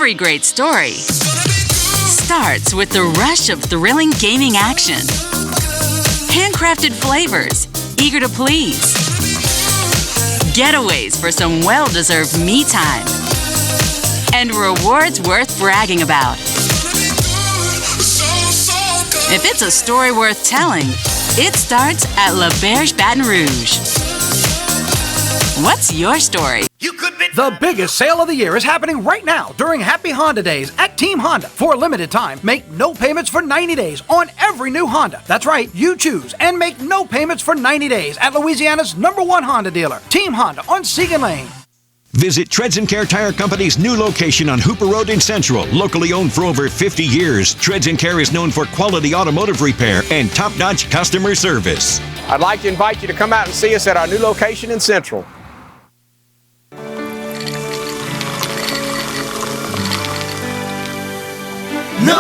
Every great story starts with the rush of thrilling gaming action. Handcrafted flavors, eager to please. Getaways for some well-deserved me time. And rewards worth bragging about. If it's a story worth telling, it starts at La Berge Baton Rouge. What's your story? The biggest sale of the year is happening right now during Happy Honda Days at Team Honda. For a limited time, make no payments for 90 days on every new Honda. That's right, you choose and make no payments for 90 days at Louisiana's #1 Honda dealer, Team Honda on Segan Lane. Visit Treads & Care Tire Company's new location on Hooper Road in Central. Locally owned for over 50 years, Treads & Care is known for quality automotive repair and top-notch customer service. I'd like to invite you to come out and see us at our new location in Central. No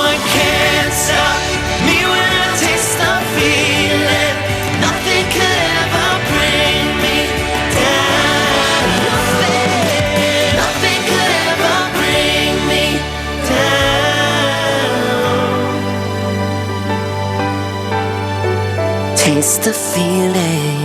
one can stop me when I taste the feeling. Nothing could ever bring me down. Nothing could ever bring me down. Taste the feeling.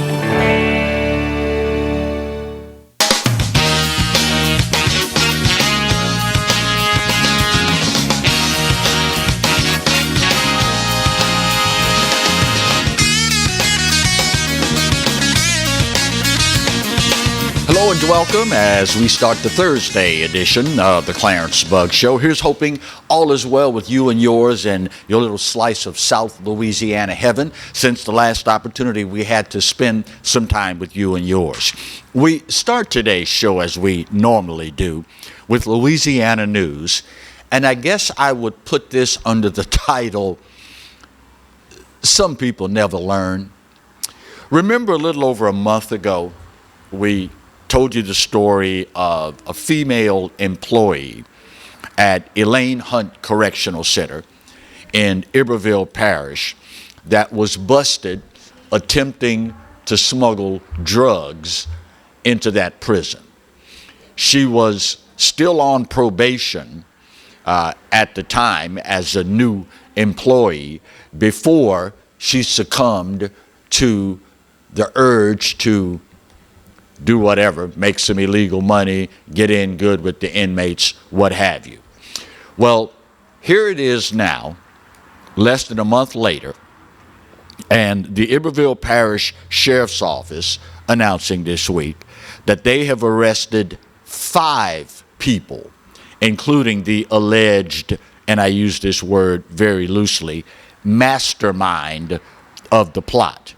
Hello and welcome as we start the Thursday edition of the Clarence Bug Show. Here's hoping all is well with you and yours and your little slice of South Louisiana heaven since the last opportunity we had to spend some time with you and yours. We start today's show as we normally do with Louisiana news, and I guess I would put this under the title, Some People Never Learn. Remember a little over a month ago, we told you the story of a female employee at Elaine Hunt Correctional Center in Iberville Parish that was busted attempting to smuggle drugs into that prison. She was still on probation at the time as a new employee before she succumbed to the urge to do whatever, make some illegal money, get in good with the inmates, what have you. Well, here it is now, less than a month later, and the Iberville Parish Sheriff's Office announcing this week that they have arrested 5 people, including the alleged, and I use this word very loosely, mastermind of the plot.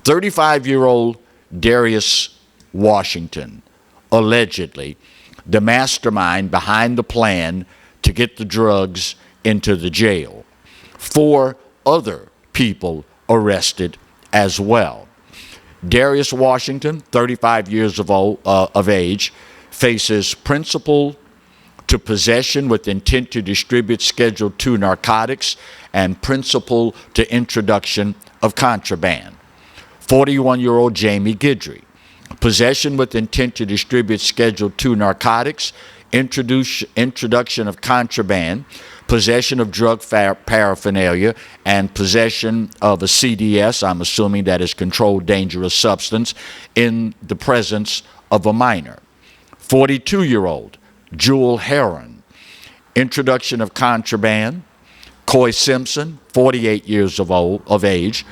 35-year-old Darius Washington, allegedly the mastermind behind the plan to get the drugs into the jail. 4 other people arrested as well. Darius Washington, 35 years of age, faces principal to possession with intent to distribute Schedule II narcotics and principal to introduction of contraband. 41-year-old Jamie Guidry, possession with intent to distribute Schedule II narcotics, introduction of contraband, possession of drug paraphernalia, and possession of a CDS, I'm assuming that is controlled dangerous substance, in the presence of a minor. 42-year-old Jewel Heron, introduction of contraband. Coy Simpson, 48 years of age,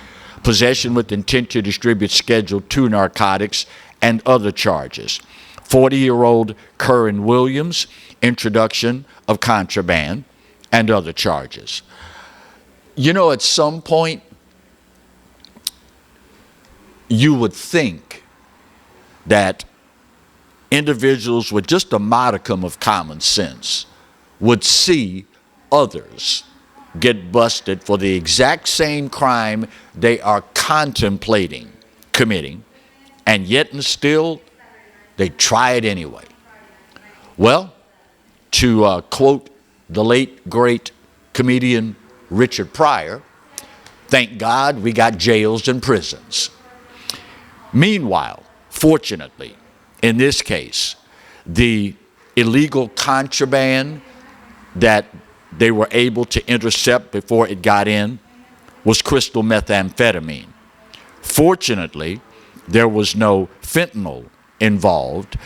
possession with intent to distribute Schedule II narcotics and other charges. 40-year-old Curran Williams, introduction of contraband and other charges. You know, at some point, you would think that individuals with just a modicum of common sense would see others get busted for the exact same crime they are contemplating committing, and yet and still they try it anyway. Well, to quote the late great comedian Richard Pryor, thank God we got jails and prisons. Meanwhile, fortunately, in this case, the illegal contraband that they were able to intercept before it got in was crystal methamphetamine. Fortunately, there was no fentanyl involved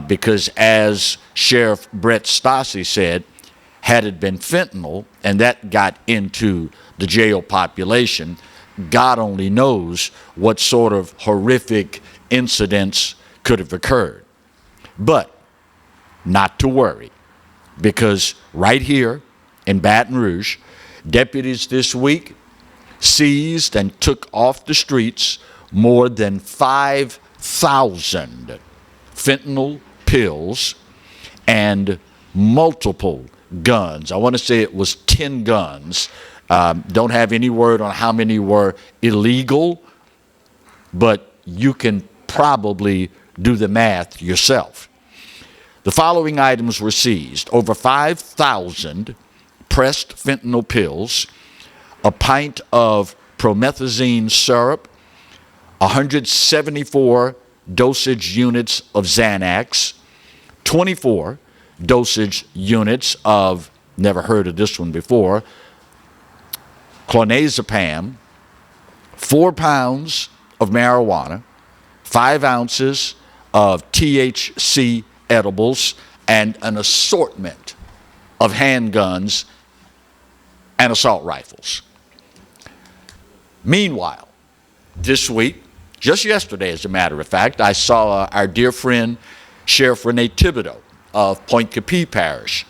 because, as Sheriff Brett Stassi said, had it been fentanyl and that got into the jail population, God only knows what sort of horrific incidents could have occurred. But not to worry, because right here in Baton Rouge, deputies this week seized and took off the streets more than 5,000 fentanyl pills and multiple guns. I want to say it was 10 guns. Don't have any word on how many were illegal, but you can probably do the math yourself. The following items were seized: over 5,000 pressed fentanyl pills, a pint of promethazine syrup, 174 dosage units of Xanax, 24 dosage units of, never heard of this one before, clonazepam, 4 pounds of marijuana, 5 ounces of THC edibles, and an assortment of handguns and assault rifles. Meanwhile, this week, just yesterday as a matter of fact, I saw our dear friend Sheriff Renee Thibodeau of Point Capee Parish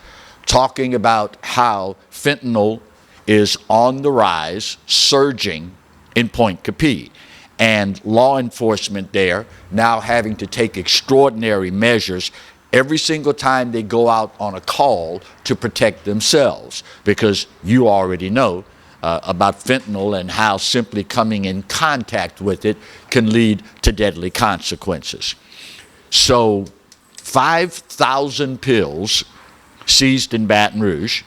talking about how fentanyl is on the rise, surging in Point Capee, and law enforcement there now having to take extraordinary measures every single time they go out on a call to protect themselves, because you already know about fentanyl and how simply coming in contact with it can lead to deadly consequences. So 5,000 pills seized in Baton Rouge.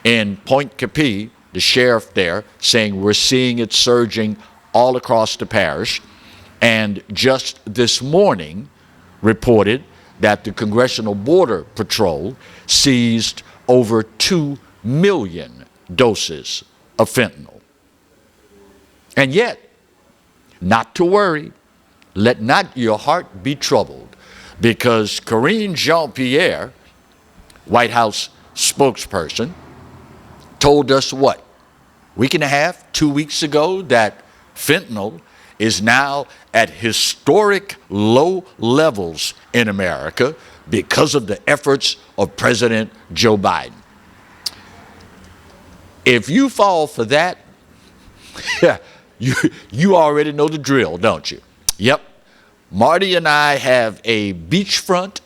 In Point Capee, the sheriff there saying we're seeing it surging all across the parish, and just this morning reported that the Congressional Border Patrol seized over 2 million doses of fentanyl. And yet, not to worry, let not your heart be troubled, because Karine Jean-Pierre, White House spokesperson, told us what, week and a half, 2 weeks ago, that fentanyl is now at historic low levels in America because of the efforts of President Joe Biden. If you fall for that, you already know the drill, don't you? Yep. Marty and I have a beachfront,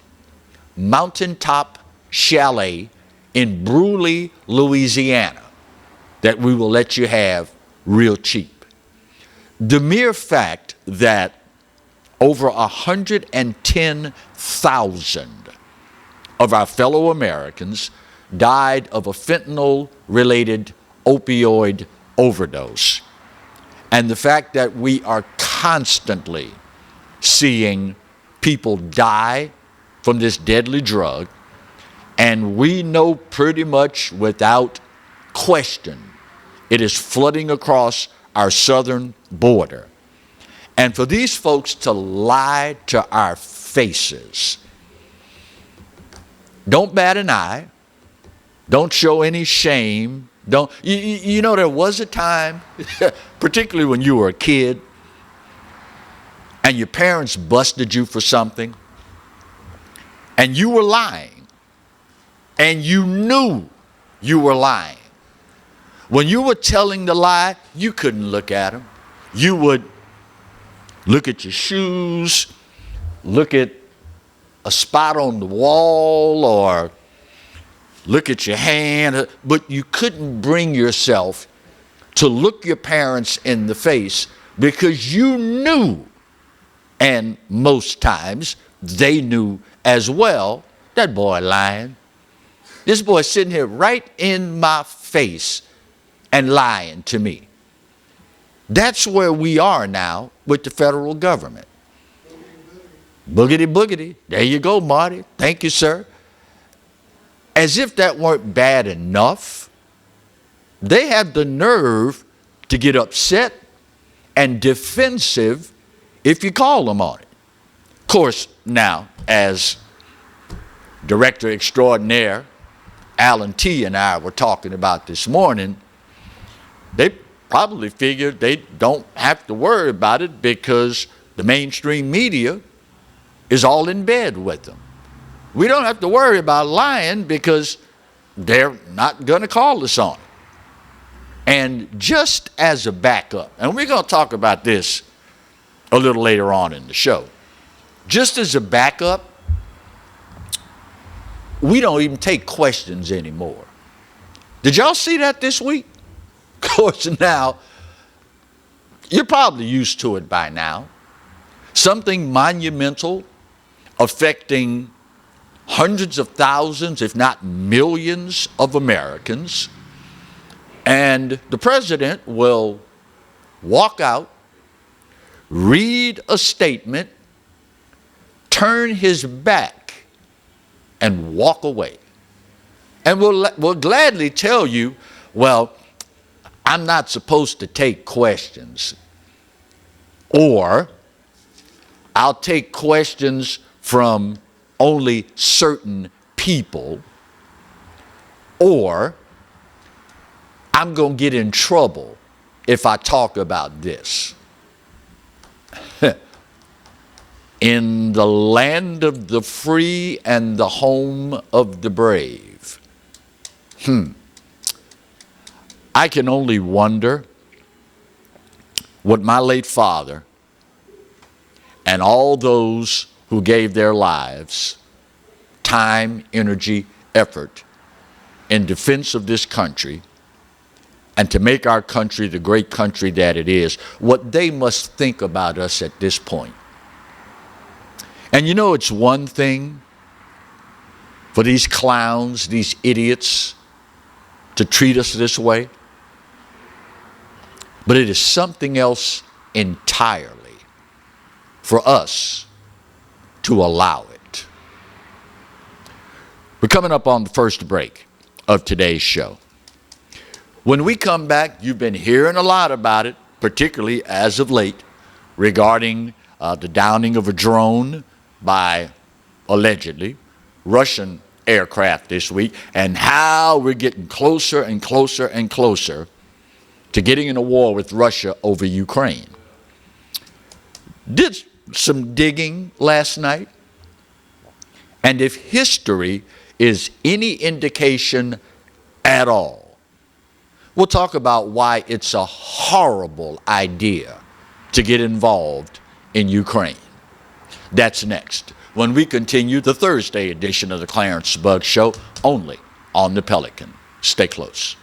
mountaintop chalet in Bruley, Louisiana, that we will let you have real cheap. The mere fact that over 110,000 of our fellow Americans died of a fentanyl-related opioid overdose, and the fact that we are constantly seeing people die from this deadly drug, and we know pretty much without question it is flooding across our southern border. And for these folks to lie to our faces, don't bat an eye, don't show any shame, you know, there was a time, particularly when you were a kid, and your parents busted you for something, and you were lying, and you knew you were lying. When you were telling the lie, you couldn't look at them. You would look at your shoes, look at a spot on the wall, or look at your hand, but you couldn't bring yourself to look your parents in the face, because you knew, and most times they knew as well, that boy lying. This boy sitting here right in my face and lying to me. That's where we are now with the federal government. Boogity boogity. There you go, Marty. Thank you, sir. as if that weren't bad enough, they have the nerve to get upset and defensive if you call them on it. Of course, now, as Director Extraordinaire Alan T. and I were talking about this morning, they probably figured they don't have to worry about it because the mainstream media is all in bed with them. We don't have to worry about lying because they're not going to call us on it. And just as a backup, and we're going to talk about this a little later on in the show, just as a backup, we don't even take questions anymore. Did y'all see that this week? Of course, now, you're probably used to it by now. Something monumental affecting hundreds of thousands, if not millions of Americans. And the president will walk out, read a statement, turn his back, and walk away. And we'll gladly tell you, well, I'm not supposed to take questions. Or I'll take questions from only certain people. Or I'm going to get in trouble if I talk about this. In the land of the free and the home of the brave. I can only wonder what my late father and all those who gave their lives, time, energy, effort in defense of this country and to make our country the great country that it is, what they must think about us at this point. And you know, it's one thing for these clowns, these idiots, to treat us this way, but it is something else entirely for us to allow it. We're coming up on the first break of today's show. When we come back, you've been hearing a lot about it, particularly as of late, regarding the downing of a drone by, allegedly, Russian aircraft this week, and how we're getting closer and closer and closer to getting in a war with Russia over Ukraine. Did some digging last night, and if history is any indication at all, we'll talk about why it's a horrible idea to get involved in Ukraine. That's next, when we continue the Thursday edition of the Clarence Bugg Show, only on the Pelican. Stay close.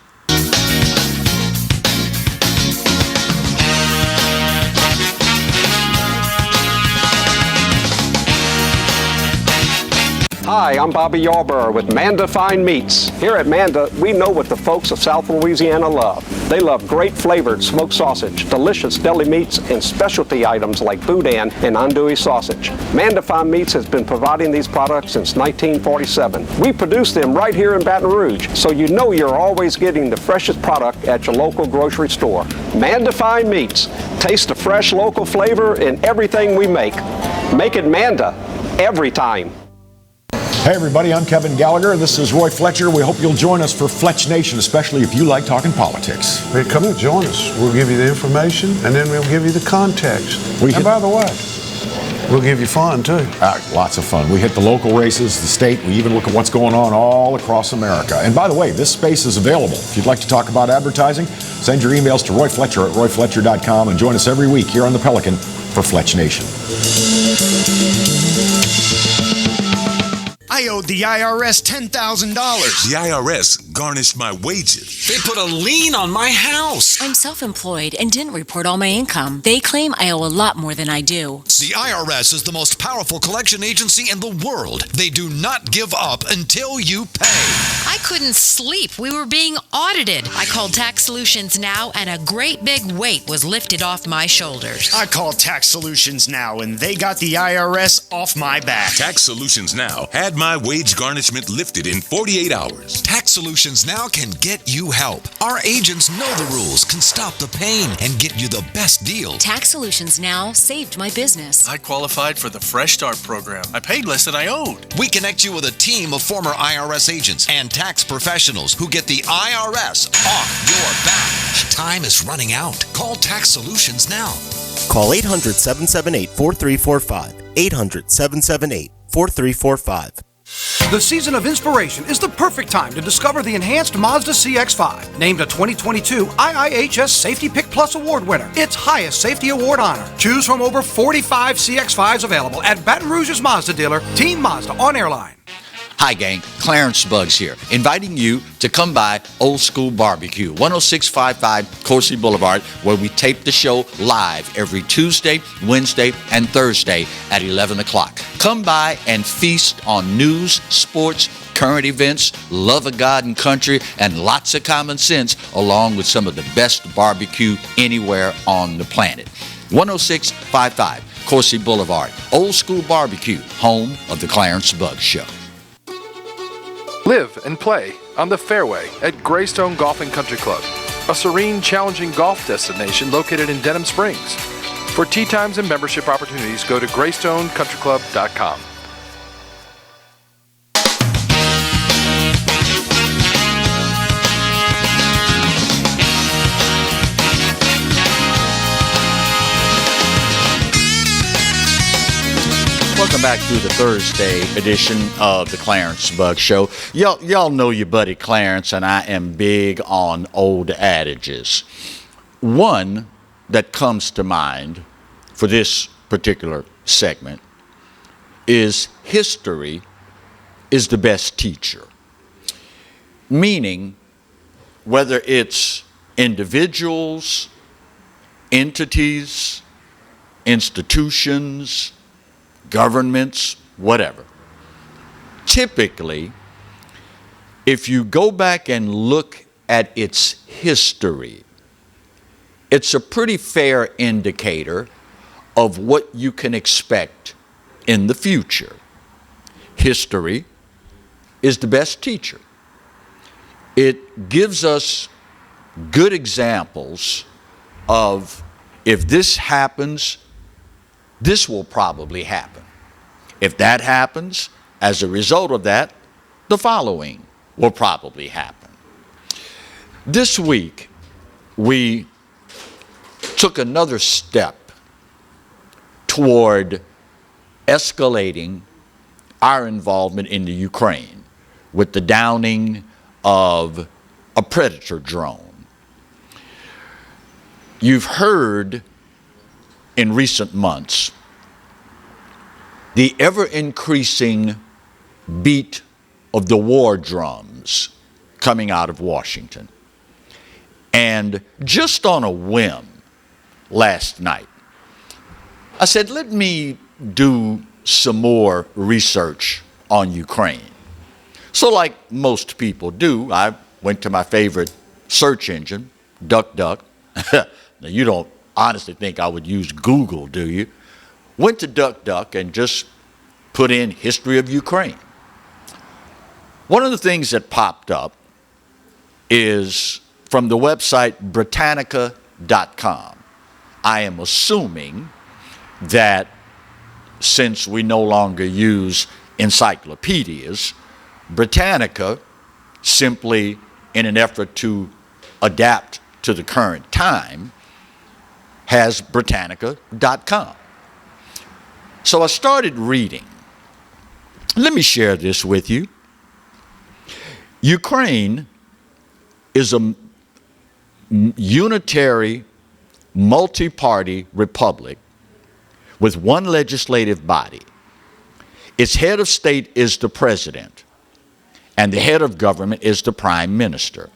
Hi, I'm Bobby Yarborough with Manda Fine Meats. Here at Manda, we know what the folks of South Louisiana love. They love great flavored smoked sausage, delicious deli meats, and specialty items like boudin and andouille sausage. Manda Fine Meats has been providing these products since 1947. We produce them right here in Baton Rouge, so you know you're always getting the freshest product at your local grocery store. Manda Fine Meats. Taste the fresh local flavor in everything we make. Make it Manda every time. Hey everybody, I'm Kevin Gallagher. This is Roy Fletcher. We hope you'll join us for Fletch Nation, especially if you like talking politics. Hey, come and join us. We'll give you the information, and then we'll give you the context. And by the way, we'll give you fun, too. Lots of fun. We hit the local races, the state. We even look at what's going on all across America. And by the way, this space is available. If you'd like to talk about advertising, send your emails to Roy Fletcher at royfletcher.com and join us every week here on the Pelican for Fletch Nation. I owed the IRS $10,000. The IRS garnished my wages. They put a lien on my house. I'm self-employed and didn't report all my income. They claim I owe a lot more than I do. The IRS is the most powerful collection agency in the world. They do not give up until you pay. I couldn't sleep. We were being audited. I called Tax Solutions Now, and a great big weight was lifted off my shoulders. I called Tax Solutions Now, and they got the IRS off my back. Tax Solutions Now had my my wage garnishment lifted in 48 hours. Tax Solutions Now can get you help. Our agents know the rules, can stop the pain, and get you the best deal. Tax Solutions Now saved my business. I qualified for the Fresh Start program. I paid less than I owed. We connect you with a team of former IRS agents and tax professionals who get the IRS off your back. Time is running out. Call Tax Solutions now. Call 800-778-4345. 800-778-4345. The season of inspiration is the perfect time to discover the enhanced Mazda CX-5, named a 2022 IIHS Safety Pick Plus Award winner, its highest safety award honor. Choose from over 45 CX-5s available at Baton Rouge's Mazda dealer, Team Mazda on Airline. Hi, gang. Clarence Bugs here, inviting you to come by Old School Barbecue, 10655 Coursey Boulevard, where we tape the show live every Tuesday, Wednesday, and Thursday at 11 o'clock. Come by and feast on news, sports, current events, love of God and country, and lots of common sense, along with some of the best barbecue anywhere on the planet. 10655 Coursey Boulevard, Old School Barbecue, home of the Clarence Bugs Show. Live and play on the fairway at Greystone Golf and Country Club, a serene, challenging golf destination located in Denham Springs. For tee times and membership opportunities, go to GreystoneCountryClub.com. Welcome back to the Thursday edition of the Clarence Bug Show. Y'all know your buddy Clarence, and I am big on old adages. One that comes to mind for this particular segment is history is the best teacher. Meaning, whether it's individuals, entities, institutions, governments, whatever. Typically, if you go back and look at its history, it's a pretty fair indicator of what you can expect in the future. History is the best teacher. It gives us good examples of if this happens, this will probably happen. If that happens, as a result of that, the following will probably happen. This week, we took another step toward escalating our involvement in the Ukraine with the downing of a Predator drone. You've heard in recent months the ever-increasing beat of the war drums coming out of Washington. And just on a whim last night, I said, let me do some more research on Ukraine. So like most people do, I went to my favorite search engine, DuckDuck. Now you don't honestly think I would use Google, do you? Went to DuckDuck and just put in history of Ukraine. One of the things that popped up is from the website Britannica.com. I am assuming that since we no longer use encyclopedias, Britannica, simply in an effort to adapt to the current time, has Britannica.com. So I started reading. Let me share this with you. Ukraine is a unitary, multi-party republic with one legislative body. Its head of state is the president, and the head of government is the prime minister.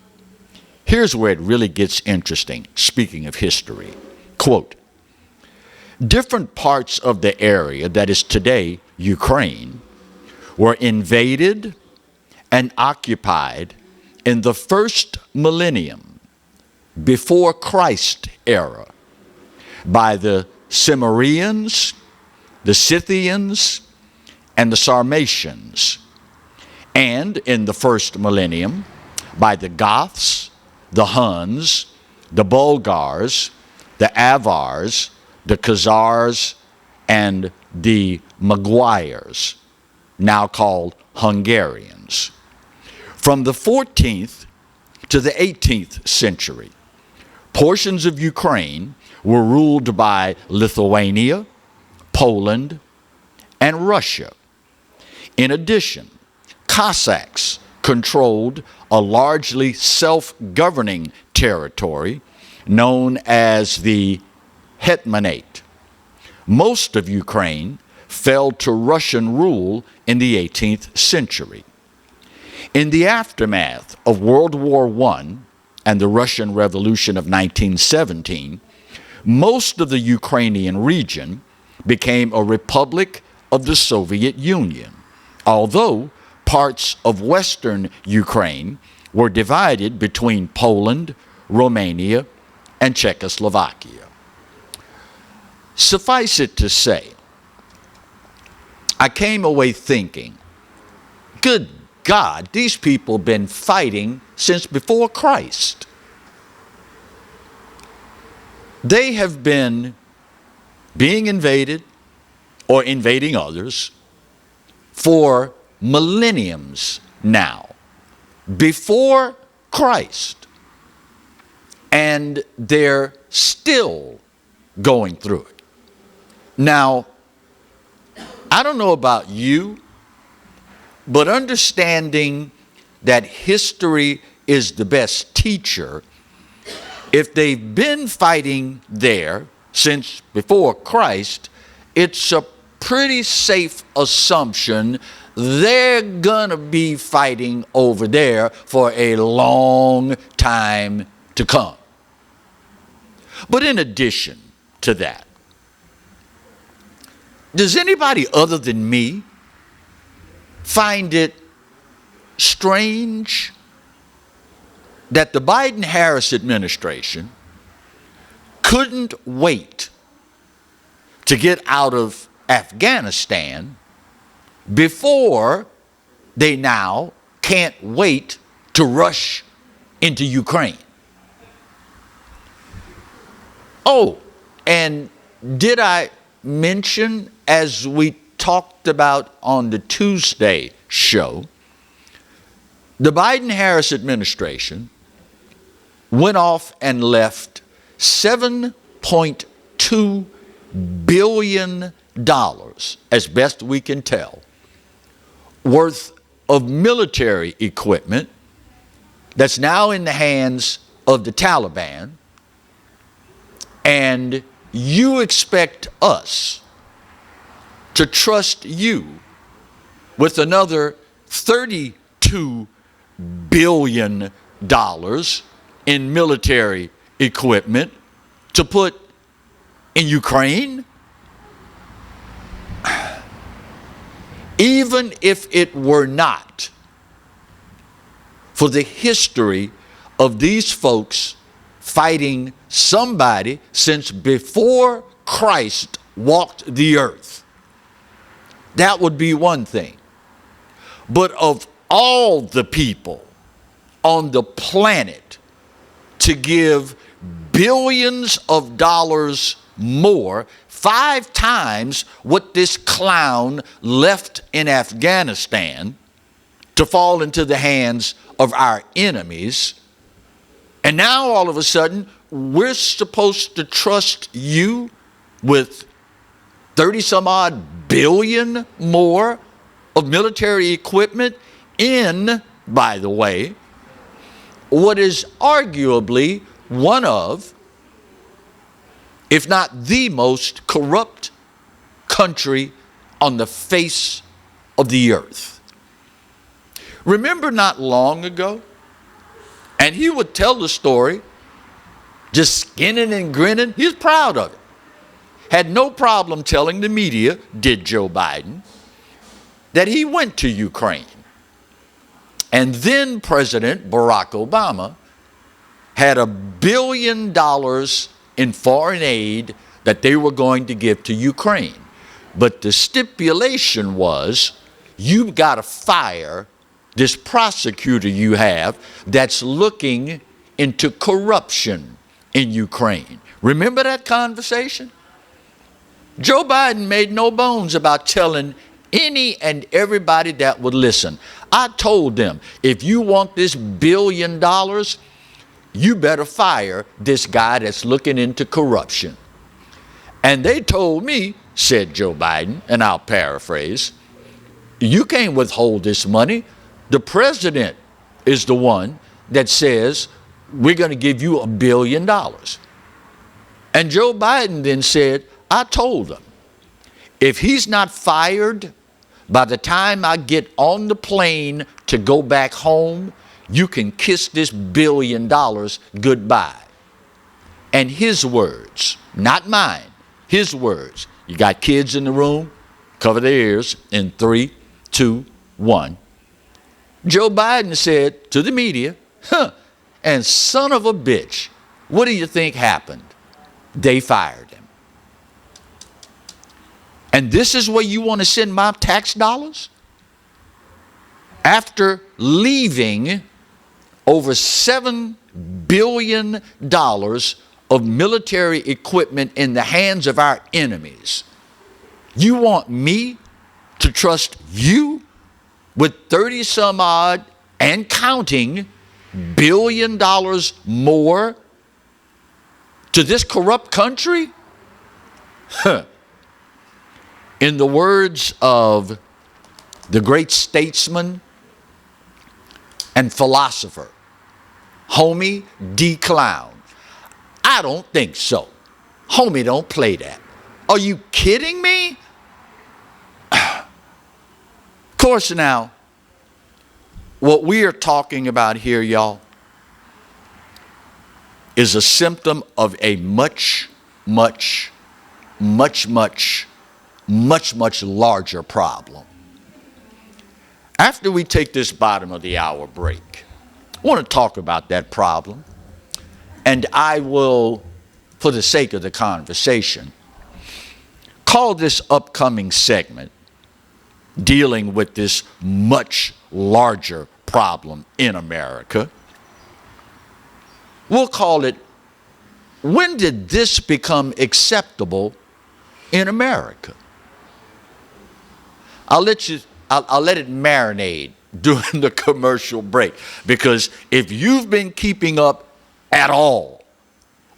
Here's where it really gets interesting, speaking of history. Quote, different parts of the area that is today Ukraine were invaded and occupied in the first millennium before Christ era by the Cimmerians, the Scythians, and the Sarmatians, and in the first millennium by the Goths, the Huns, the Bulgars, the Avars, the Khazars, and the Magyars, now called Hungarians. From the 14th to the 18th century, portions of Ukraine were ruled by Lithuania, Poland, and Russia. In addition, Cossacks controlled a largely self-governing territory known as the Hetmanate. Most of Ukraine fell to Russian rule in the 18th century. In the aftermath of World War I and the Russian Revolution of 1917, most of the Ukrainian region became a republic of the Soviet Union, although parts of western Ukraine were divided between Poland, Romania, and Czechoslovakia. Suffice it to say, I came away thinking, good God, these people have been fighting since before Christ. They have been being invaded or invading others for millenniums now, before Christ, and they're still going through it. Now, I don't know about you, but understanding that history is the best teacher, if they've been fighting there since before Christ, it's a pretty safe assumption they're gonna be fighting over there for a long time to come. But in addition to that, does anybody other than me find it strange that the Biden-Harris administration couldn't wait to get out of Afghanistan before they now can't wait to rush into Ukraine? Oh, and did I mention, as we talked about on the Tuesday show, the Biden-Harris administration went off and left $7.2 billion, as best we can tell, worth of military equipment that's now in the hands of the Taliban, and you expect us to trust you with another $32 billion in military equipment to put in Ukraine? Even if it were not for the history of these folks fighting somebody since before Christ walked the earth, that would be one thing. But of all the people on the planet to give billions of dollars more, 5 times what this clown left in Afghanistan, to fall into the hands of our enemies, and now all of a sudden we're supposed to trust you with 30 some odd billion more of military equipment in, by the way, what is arguably one of, if not the most corrupt country on the face of the earth. Remember not long ago, and he would tell the story, just skinning and grinning, he's proud of it. Had no problem telling the media, did Joe Biden, that he went to Ukraine. And then President Barack Obama had $1 billion in foreign aid that they were going to give to Ukraine. But the stipulation was, you've got to fire this prosecutor you have that's looking into corruption in Ukraine. Remember that conversation? Joe Biden made no bones about telling any and everybody that would listen. I told them, if you want this $1 billion, you better fire this guy that's looking into corruption. And they told me, said Joe Biden, and I'll paraphrase, you can't withhold this money. The president is the one that says, we're going to give you $1 billion. And Joe Biden then said, I told him, if he's not fired by the time I get on the plane to go back home, you can kiss this $1 billion goodbye. And his words, not mine, his words. You got kids in the room? Cover their ears in 3, 2, 1. Joe Biden said to the media, and son of a bitch, what do you think happened? They fired him. And this is where you want to send my tax dollars? After leaving over $7 billion of military equipment in the hands of our enemies, you want me to trust you with 30 some odd and counting $1 billion more to this corrupt country? In the words of the great statesman and philosopher, Homie D. Clown, I don't think so. Homie, don't play that. Are you kidding me? Of course now, what we are talking about here, y'all, is a symptom of a much larger problem. After we take this bottom of the hour break, I want to talk about that problem, and I will, for the sake of the conversation, call this upcoming segment, dealing with this much larger problem in America, we'll call it, when did this become acceptable in America? I'll let it marinate during the commercial break, because if you've been keeping up at all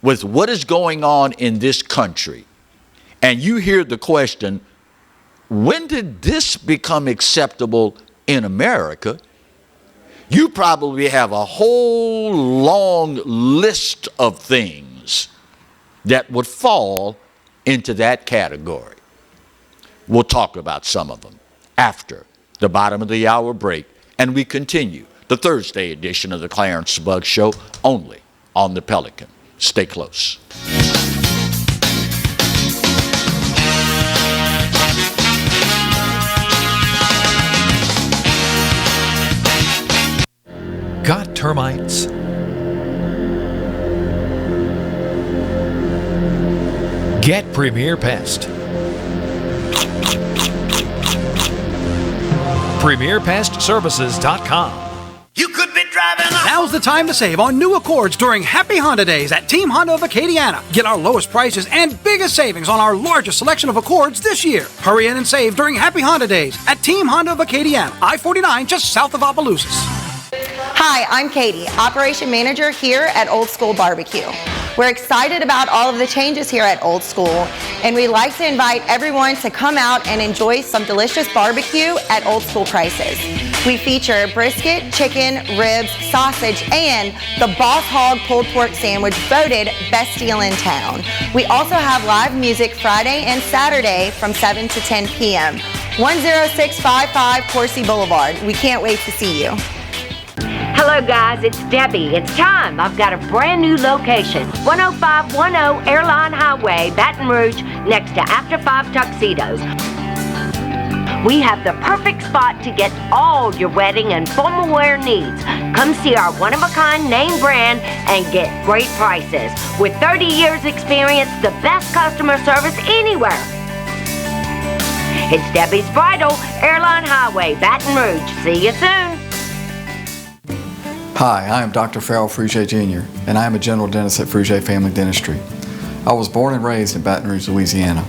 with what is going on in this country, and you hear the question, when did this become acceptable in America? You probably have a whole long list of things that would fall into that category. We'll talk about some of them after the bottom of the hour break, and we continue the Thursday edition of the Clarence Bugg Show only on the Pelican. Stay close. Got termites? Get Premier Pest. PremierPestServices.com. You could be driving. Now's the time to save on new Accords during Happy Honda Days at Team Honda of Acadiana. Get our lowest prices and biggest savings on our largest selection of Accords this year. Hurry in and save during Happy Honda Days at Team Honda of Acadiana, I-49 just south of Opelousas. Hi, I'm Katie, Operation Manager here at Old School Barbecue. We're excited about all of the changes here at Old School, and we'd like to invite everyone to come out and enjoy some delicious barbecue at Old School prices. We feature brisket, chicken, ribs, sausage, and the Boss Hog pulled pork sandwich voted best deal in town. We also have live music Friday and Saturday from 7 to 10 p.m. 10655 Coursey Boulevard. We can't wait to see you. Hello guys, it's Debbie. It's time. I've got a brand new location. 10510 Airline Highway, Baton Rouge, next to After 5 Tuxedos. We have the perfect spot to get all your wedding and formal wear needs. Come see our one-of-a-kind name brand and get great prices. With 30 years experience, the best customer service anywhere. It's Debbie's Bridal, Airline Highway, Baton Rouge. See you soon. Hi, I am Dr. Farrell Frugier Jr., and I am a general dentist at Frugier Family Dentistry. I was born and raised in Baton Rouge, Louisiana.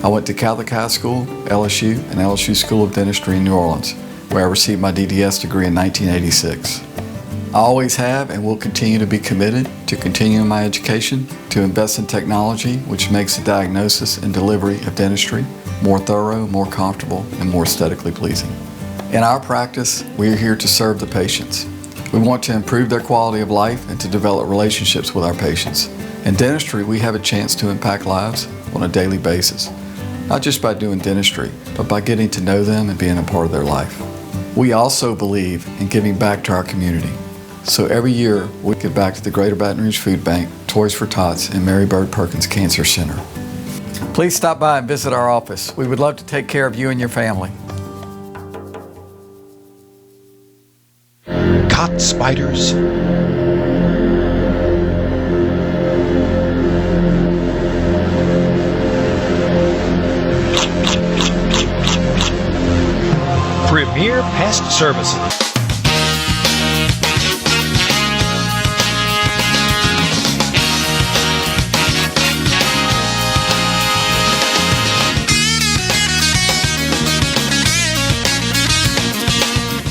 I went to Catholic High School, LSU, and LSU School of Dentistry in New Orleans, where I received my DDS degree in 1986. I always have and will continue to be committed to continuing my education, to invest in technology which makes the diagnosis and delivery of dentistry more thorough, more comfortable, and more aesthetically pleasing. In our practice, we are here to serve the patients. We want to improve their quality of life and to develop relationships with our patients. In dentistry, we have a chance to impact lives on a daily basis, not just by doing dentistry, but by getting to know them and being a part of their life. We also believe in giving back to our community. So every year, we give back to the Greater Baton Rouge Food Bank, Toys for Tots, and Mary Bird Perkins Cancer Center. Please stop by and visit our office. We would love to take care of you and your family. Caught spiders? Premier Pest Services.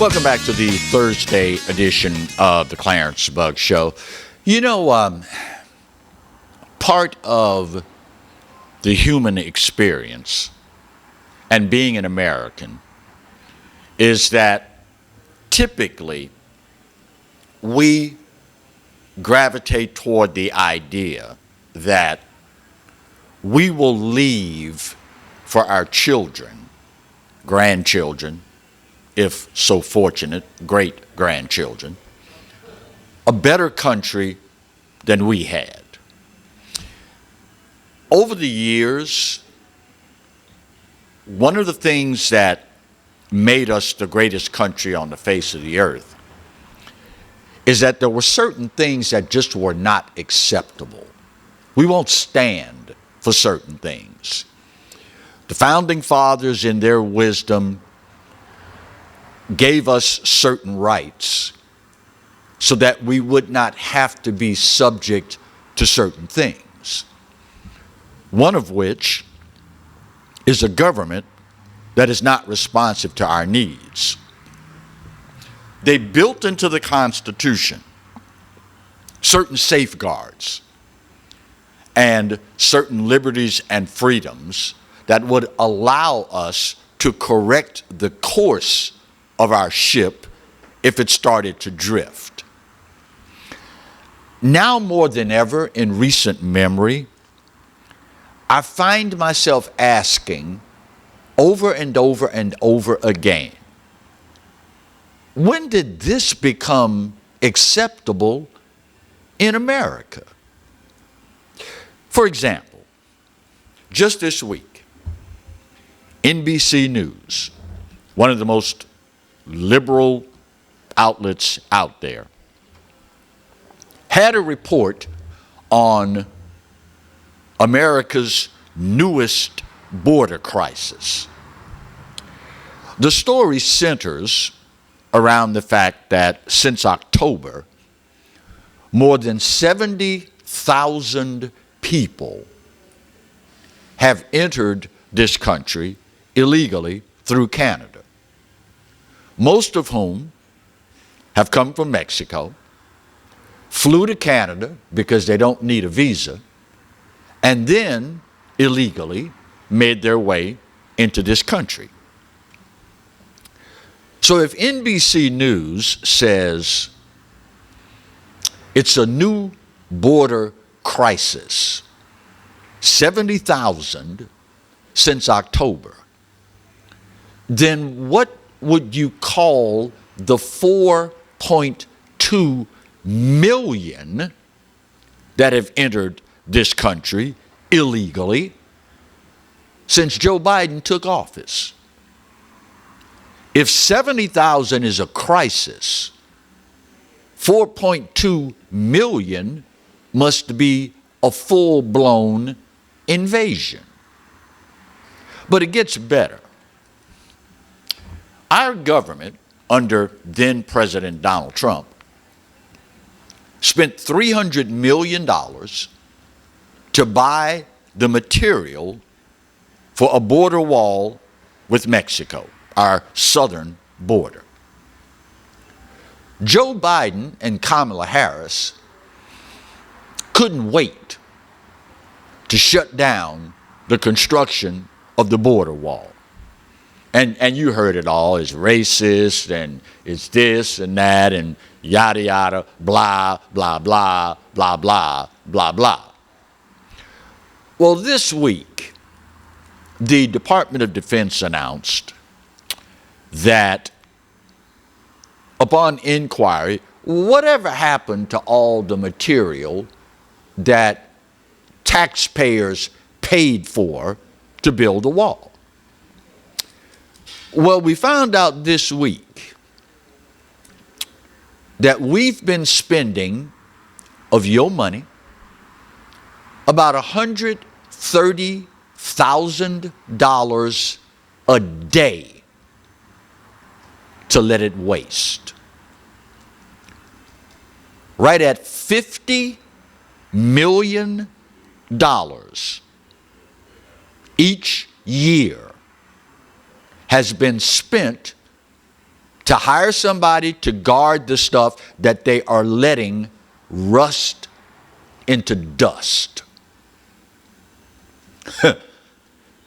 Welcome back to the Thursday edition of the Clarence Bug Show. You know, part of the human experience and being an American is that typically we gravitate toward the idea that we will leave for our children, grandchildren, if so fortunate, great-grandchildren, a better country than we had. Over the years, one of the things that made us the greatest country on the face of the earth is that there were certain things that just were not acceptable. We won't stand for certain things. The Founding Fathers, in their wisdom, gave us certain rights so that we would not have to be subject to certain things. One of which is a government that is not responsive to our needs. They built into the Constitution certain safeguards and certain liberties and freedoms that would allow us to correct the course of our ship if it started to drift. Now more than ever in recent memory, I find myself asking over and over and over again, when did this become acceptable in America? For example, just this week, NBC News, one of the most liberal outlets out there, had a report on America's newest border crisis. The story centers around the fact that since October, more than 70,000 people have entered this country illegally through Canada, most of whom have come from Mexico, flew to Canada because they don't need a visa, and then illegally made their way into this country. So if NBC News says it's a new border crisis, 70,000 since October, then what would you call the 4.2 million that have entered this country illegally since Joe Biden took office? If 70,000 is a crisis, 4.2 million must be a full-blown invasion. But it gets better. Our government, under then President Donald Trump, spent $300 million to buy the material for a border wall with Mexico, our southern border. Joe Biden and Kamala Harris couldn't wait to shut down the construction of the border wall. And you heard it all. It's racist and it's this and that and yada yada, blah, blah, blah, blah, blah, blah, blah. Well, this week, the Department of Defense announced that upon inquiry, whatever happened to all the material that taxpayers paid for to build a wall? Well, we found out this week that we've been spending of your money about $130,000 a day to let it waste. Right at $50 million each year has been spent to hire somebody to guard the stuff that they are letting rust into dust.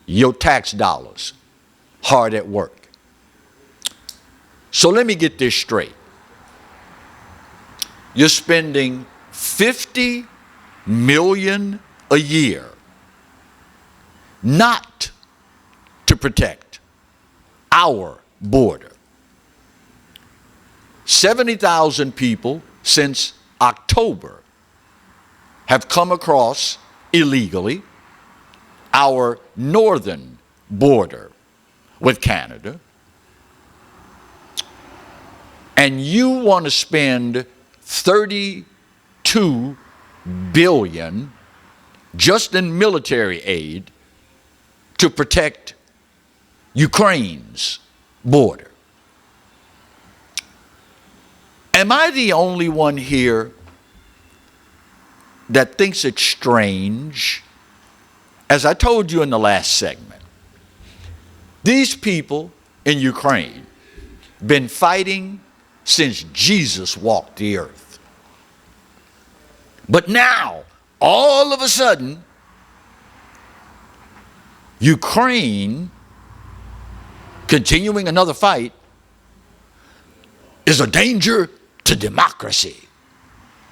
Your tax dollars hard at work. So let me get this straight. You're spending $50 million a year not to protect our border. 70,000 people since October have come across illegally our northern border with Canada. And you want to spend $32 billion just in military aid to protect Ukraine's border. Am I the only one here that thinks it's strange? As I told you in the last segment, these people in Ukraine been fighting since Jesus walked the earth. But now, all of a sudden, Ukraine continuing another fight is a danger to democracy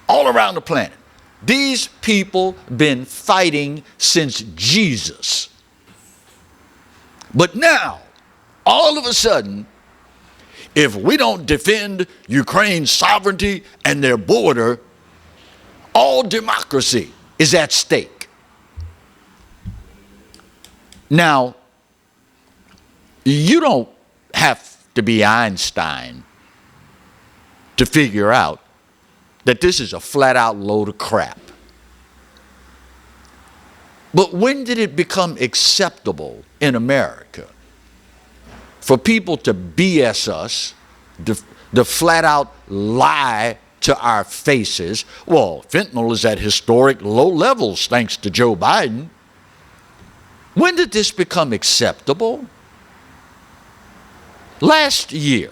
all around the planet. These people been fighting since Jesus. But now, all of a sudden, if we don't defend Ukraine's sovereignty and their border, all democracy is at stake. Now, you don't have to be Einstein to figure out that this is a flat-out load of crap. But when did it become acceptable in America for people to BS us, the flat-out lie to our faces? Well, fentanyl is at historic low levels thanks to Joe Biden. When did this become acceptable? Last year,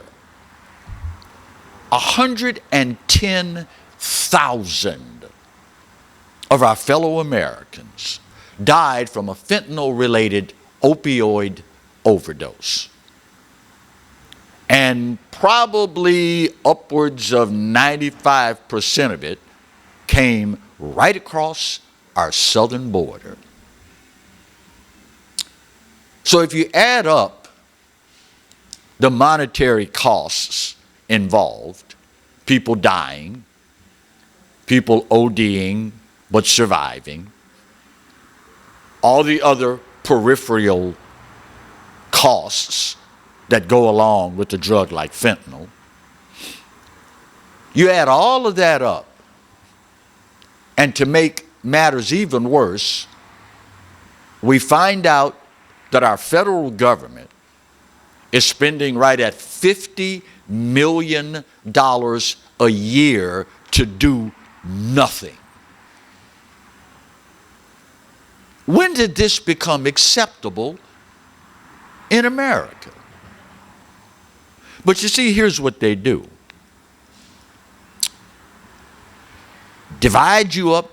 110,000 of our fellow Americans died from a fentanyl-related opioid overdose. And probably upwards of 95% of it came right across our southern border. So if you add up the monetary costs involved, people dying, people ODing but surviving, all the other peripheral costs that go along with a drug like fentanyl, you add all of that up, and to make matters even worse, we find out that our federal government is spending right at $50 million a year to do nothing. When did this become acceptable in America? But you see, here's what they do. Divide you up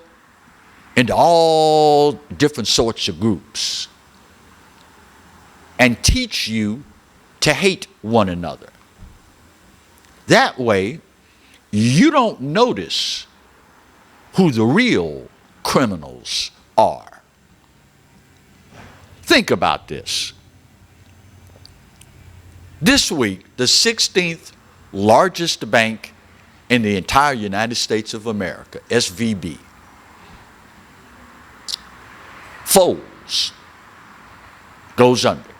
into all different sorts of groups and teach you to hate one another. That way, you don't notice who the real criminals are. Think about this. This week, the 16th largest bank in the entire United States of America, SVB, folds, goes under.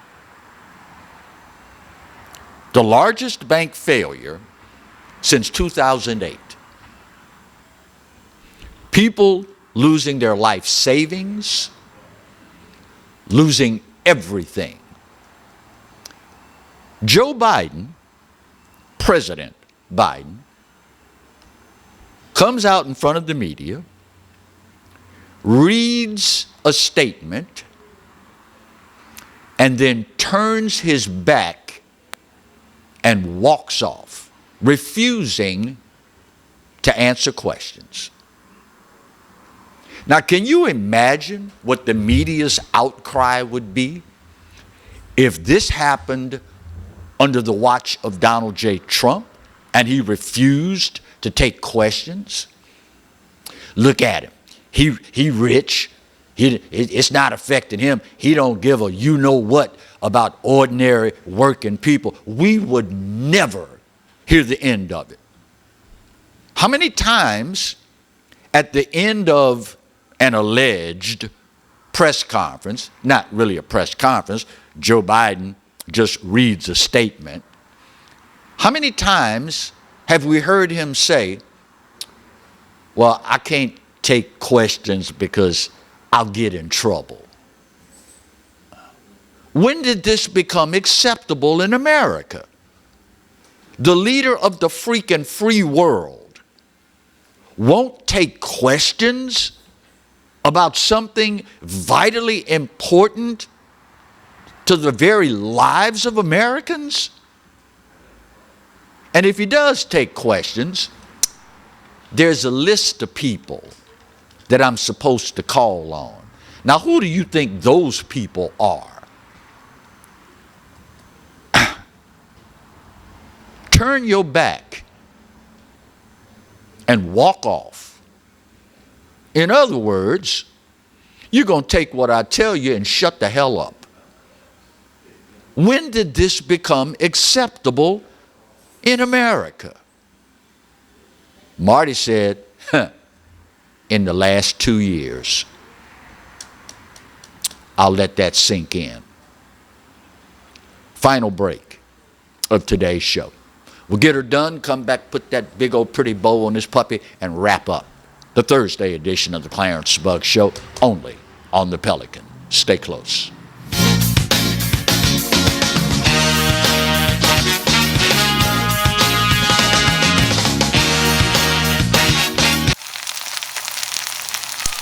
The largest bank failure since 2008. People losing their life savings, losing everything. Joe Biden, President Biden, comes out in front of the media, reads a statement, and then turns his back and walks off, refusing to answer questions. Now, can you imagine what the media's outcry would be if this happened under the watch of Donald J. Trump and he refused to take questions? Look at him. He rich. It's not affecting him. He don't give a you-know-what about ordinary working people. We would never hear the end of it. How many times at the end of an alleged press conference, not really a press conference, Joe Biden just reads a statement, how many times have we heard him say, well, I can't take questions because I'll get in trouble? When did this become acceptable in America? The leader of the freaking free world won't take questions about something vitally important to the very lives of Americans? And if he does take questions, there's a list of people that I'm supposed to call on. Now, who do you think those people are? Turn your back and walk off. In other words, you're going to take what I tell you and shut the hell up. When did this become acceptable in America? Marty said, in the last 2 years. I'll let that sink in. Final break of today's show. We'll get her done, come back, put that big old pretty bow on this puppy, and wrap up the Thursday edition of the Clarence Bug Show, only on the Pelican. Stay close.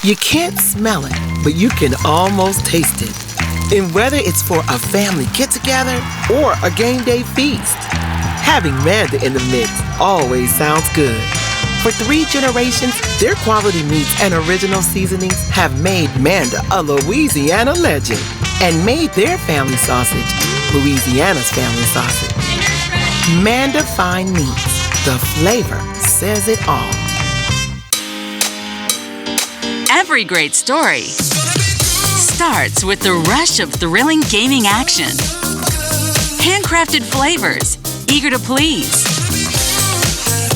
You can't smell it, but you can almost taste it. And whether it's for a family get-together or a game day feast, having Manda in the mix always sounds good. For 3 generations, their quality meats and original seasonings have made Manda a Louisiana legend and made their family sausage Louisiana's family sausage. Manda Fine Meats, the flavor says it all. Every great story starts with the rush of thrilling gaming action. Handcrafted flavors, eager to please.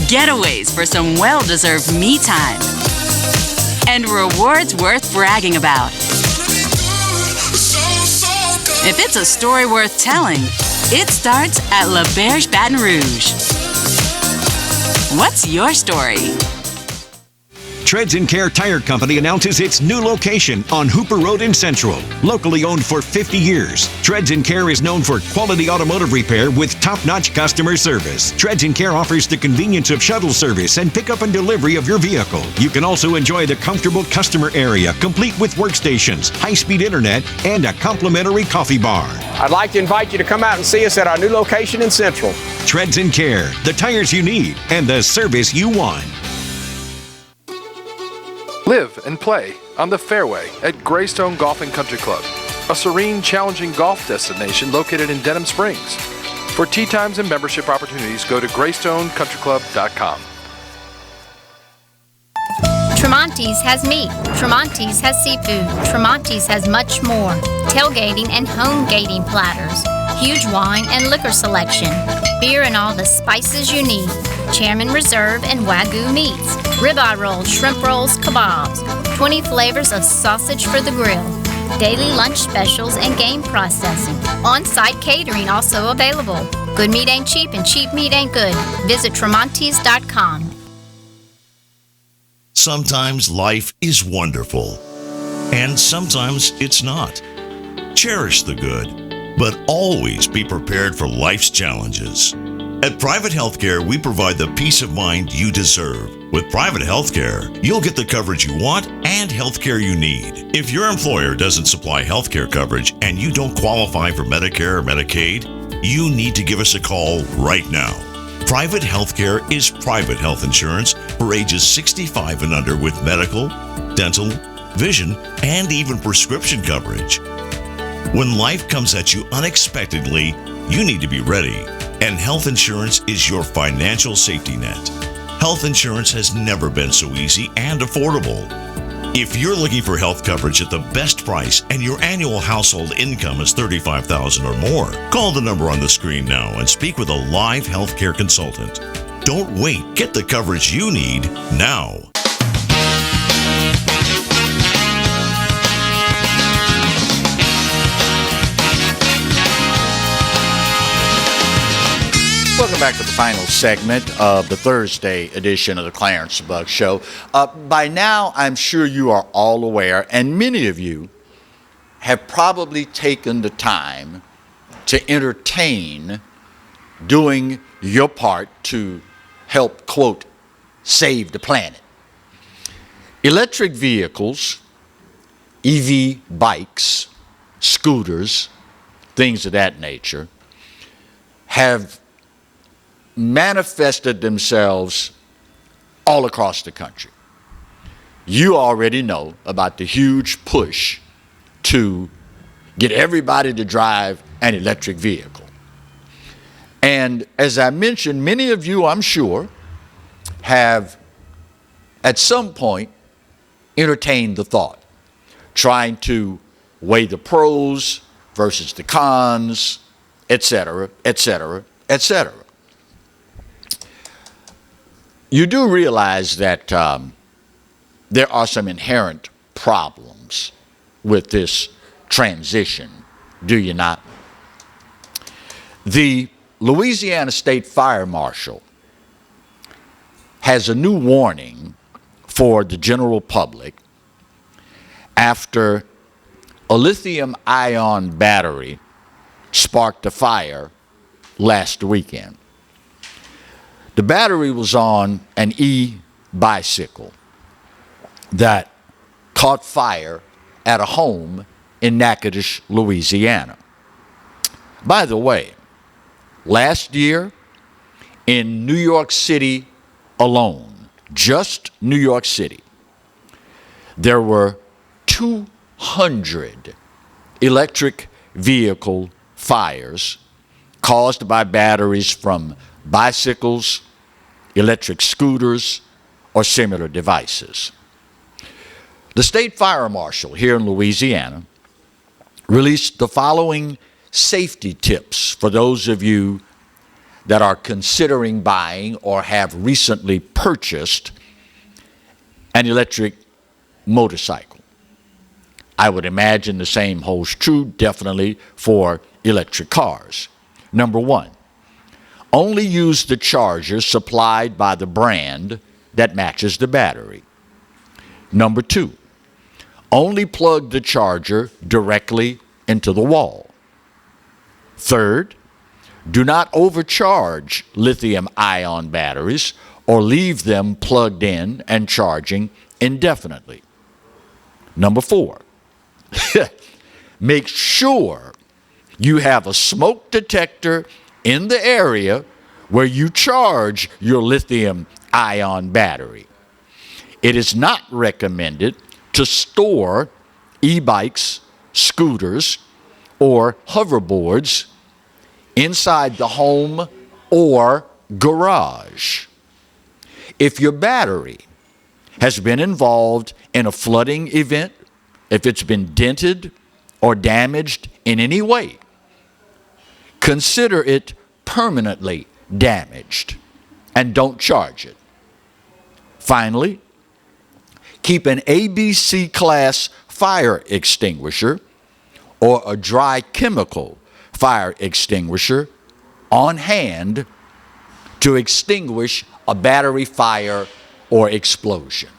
Getaways for some well-deserved me time. And rewards worth bragging about. If it's a story worth telling, it starts at La Berge Baton Rouge. What's your story? Treads and Care Tire Company announces its new location on Hooper Road in Central. Locally owned for 50 years, Treads and Care is known for quality automotive repair with top-notch customer service. Treads and Care offers the convenience of shuttle service and pickup and delivery of your vehicle. You can also enjoy the comfortable customer area, complete with workstations, high-speed internet, and a complimentary coffee bar. I'd like to invite you to come out and see us at our new location in Central. Treads and Care, the tires you need and the service you want. Live and play on the fairway at Greystone Golf and Country Club, a serene, challenging golf destination located in Denham Springs. For tee times and membership opportunities, go to GreystonecountryClub.com. Tremonti's has meat. Tremonti's has seafood. Tremonti's has much more. Tailgating and home gating platters. Huge wine and liquor selection. Beer and all the spices you need. Chairman Reserve and Wagyu meats. Ribeye rolls, shrimp rolls, kebabs. 20 flavors of sausage for the grill. Daily lunch specials and game processing. On-site catering also available. Good meat ain't cheap and cheap meat ain't good. Visit Tremonti's.com. Sometimes life is wonderful, and sometimes it's not. Cherish the good, but always be prepared for life's challenges. At Private Healthcare, we provide the peace of mind you deserve. With Private Healthcare, you'll get the coverage you want and healthcare you need. If your employer doesn't supply healthcare coverage and you don't qualify for Medicare or Medicaid, you need to give us a call right now. Private Healthcare is private health insurance for ages 65 and under with medical, dental, vision, and even prescription coverage. When life comes at you unexpectedly, you need to be ready, and health insurance is your financial safety net. Health insurance has never been so easy and affordable. If you're looking for health coverage at the best price and your annual household income is $35,000 or more, call the number on the screen now and speak with a live healthcare consultant. Don't wait. Get the coverage you need now. Welcome back to the final segment of the Thursday edition of the Clarence Bug Show. By now, I'm sure you are all aware, and many of you have probably taken the time to entertain doing your part to help, quote, save the planet. Electric vehicles, EV bikes, scooters, things of that nature, have manifested themselves all across the country. You already know about the huge push to get everybody to drive an electric vehicle. And as I mentioned, many of you, I'm sure, have at some point entertained the thought, trying to weigh the pros versus the cons, etc., etc., etc. You do realize that there are some inherent problems with this transition, do you not? The Louisiana State Fire Marshal has a new warning for the general public after a lithium-ion battery sparked a fire last weekend. The battery was on an e-bicycle that caught fire at a home in Natchitoches, Louisiana. By the way, last year in New York City alone, just New York City, there were 200 electric vehicle fires caused by batteries from bicycles, electric scooters, or similar devices. The state fire marshal here in Louisiana released the following safety tips for those of you that are considering buying or have recently purchased an electric motorcycle. I would imagine the same holds true definitely for electric cars. Number one, only use the charger supplied by the brand that matches the battery. Number 2, only plug the charger directly into the wall. Third, do not overcharge lithium-ion batteries or leave them plugged in and charging indefinitely. Number 4, make sure you have a smoke detector in the area where you charge your lithium-ion battery. It is not recommended to store e-bikes, scooters, or hoverboards inside the home or garage. If your battery has been involved in a flooding event, if it's been dented or damaged in any way, consider it permanently damaged and don't charge it. Finally, keep an ABC class fire extinguisher or a dry chemical fire extinguisher on hand to extinguish a battery fire or explosion.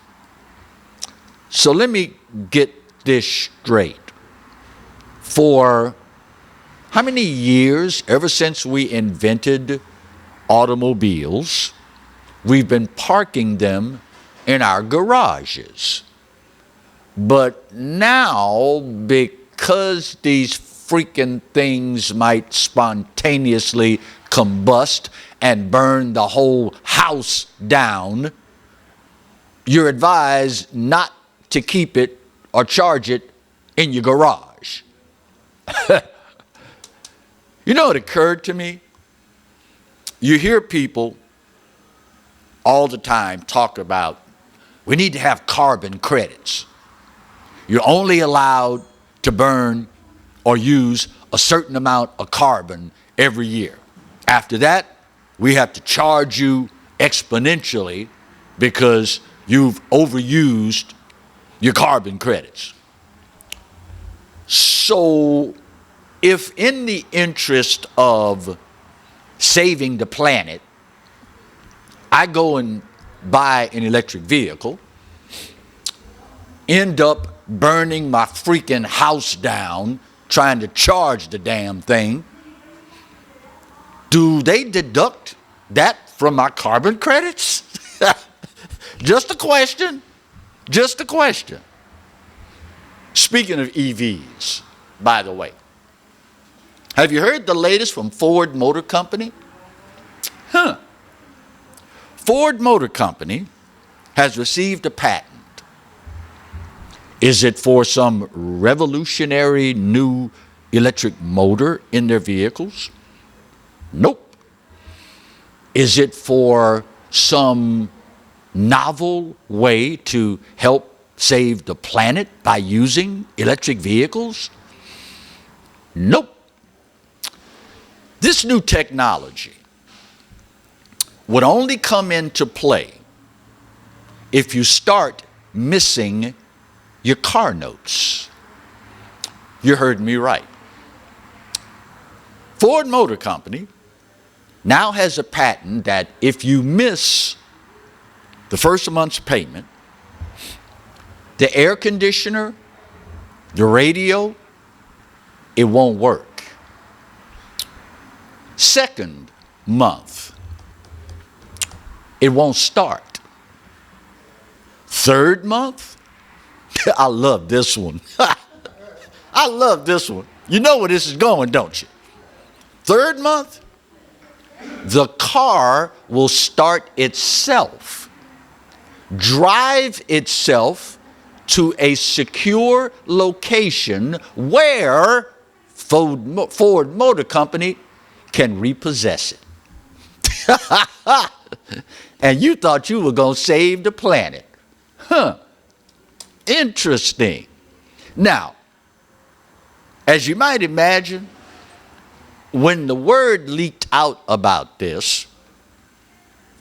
So let me get this straight. For how many years, ever since we invented automobiles, we've been parking them in our garages. But now, because these freaking things might spontaneously combust and burn the whole house down, you're advised not to keep it or charge it in your garage. You know, it occurred to me, you hear people all the time talk about we need to have carbon credits. You're only allowed to burn or use a certain amount of carbon every year. After that, we have to charge you exponentially because you've overused your carbon credits. So, if in the interest of saving the planet, I go and buy an electric vehicle, end up burning my freaking house down trying to charge the damn thing, do they deduct that from my carbon credits? Just a question. Just a question. Speaking of EVs, by the way, have you heard the latest from Ford Motor Company? Ford Motor Company has received a patent. Is it for some revolutionary new electric motor in their vehicles? Nope. Is it for some novel way to help save the planet by using electric vehicles? Nope. This new technology would only come into play if you start missing your car notes. You heard me right. Ford Motor Company now has a patent that if you miss the first month's payment, the air conditioner, the radio, it won't work. Second month, it won't start. Third month, I love this one. I love this one. You know where this is going, don't you? Third month, the car will start itself, drive itself to a secure location where Ford Motor Company can repossess it. And you thought you were going to save the planet. Interesting. Now, as you might imagine, when the word leaked out about this,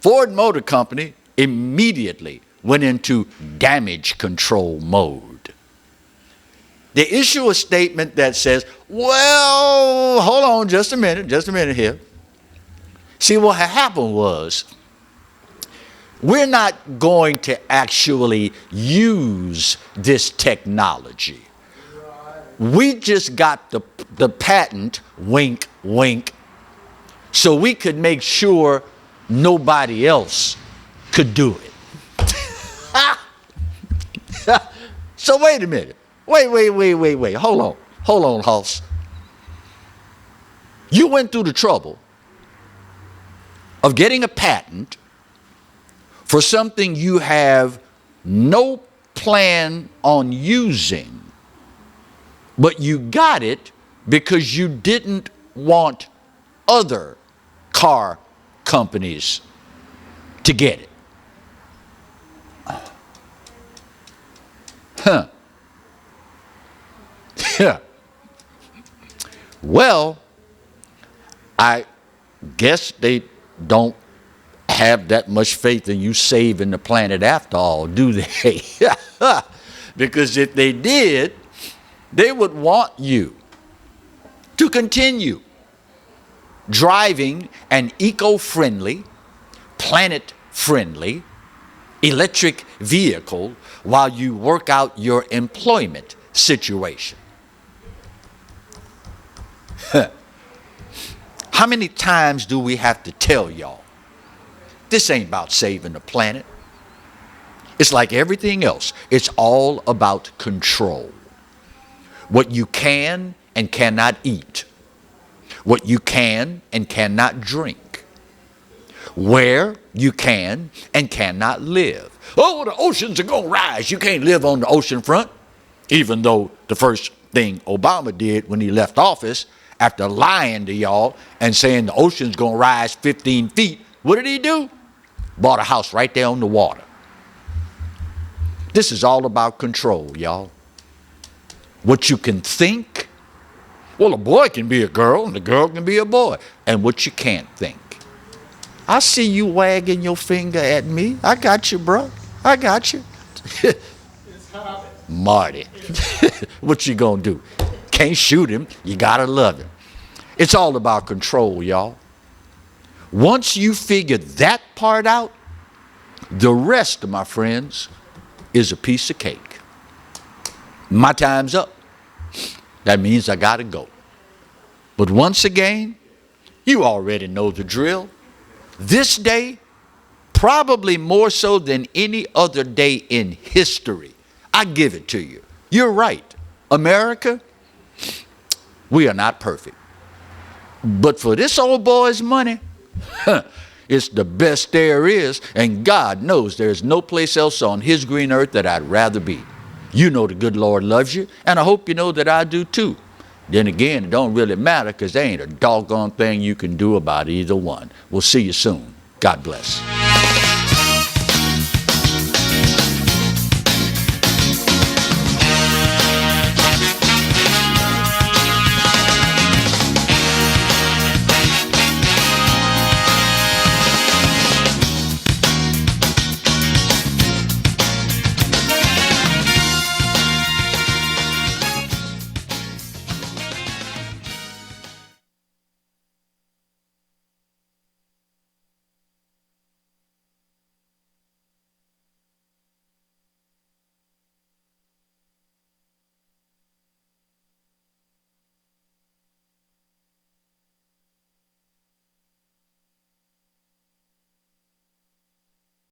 Ford Motor Company immediately went into damage control mode. They issue a statement that says, well, hold on just a minute here. See, what had happened was, we're not going to actually use this technology. We just got the patent, wink, wink, so we could make sure nobody else could do it. So wait a minute. Wait. Hold on, Hoss. You went through the trouble of getting a patent for something you have no plan on using, but you got it because you didn't want other car companies to get it. Huh. Yeah. Well, I guess they don't have that much faith in you saving the planet after all, do they? Because if they did, they would want you to continue driving an eco-friendly, planet-friendly electric vehicle while you work out your employment situation. How many times do we have to tell y'all, this ain't about saving the planet? It's like everything else. It's all about control. What you can and cannot eat. What you can and cannot drink. Where you can and cannot live. Oh, the oceans are going to rise. You can't live on the ocean front. Even though the first thing Obama did when he left office, after lying to y'all and saying the ocean's going to rise 15 feet, what did he do? Bought a house right there on the water. This is all about control, y'all. What you can think. Well, a boy can be a girl and a girl can be a boy. And what you can't think. I see you wagging your finger at me. I got you, bro. I got you. Marty. What you gonna do? Can't shoot him. You gotta love him. It's all about control, y'all. Once you figure that part out, the rest of my friends is a piece of cake. My time's up. That means I gotta go. But once again, you already know the drill. This day, probably more so than any other day in history, I give it to you. You're right. America, we are not perfect. But for this old boy's money, it's the best there is, and God knows there's no place else on his green earth that I'd rather be. You know the good Lord loves you, and I hope you know that I do too. Then again, it don't really matter because there ain't a doggone thing you can do about either one. We'll see you soon. God bless.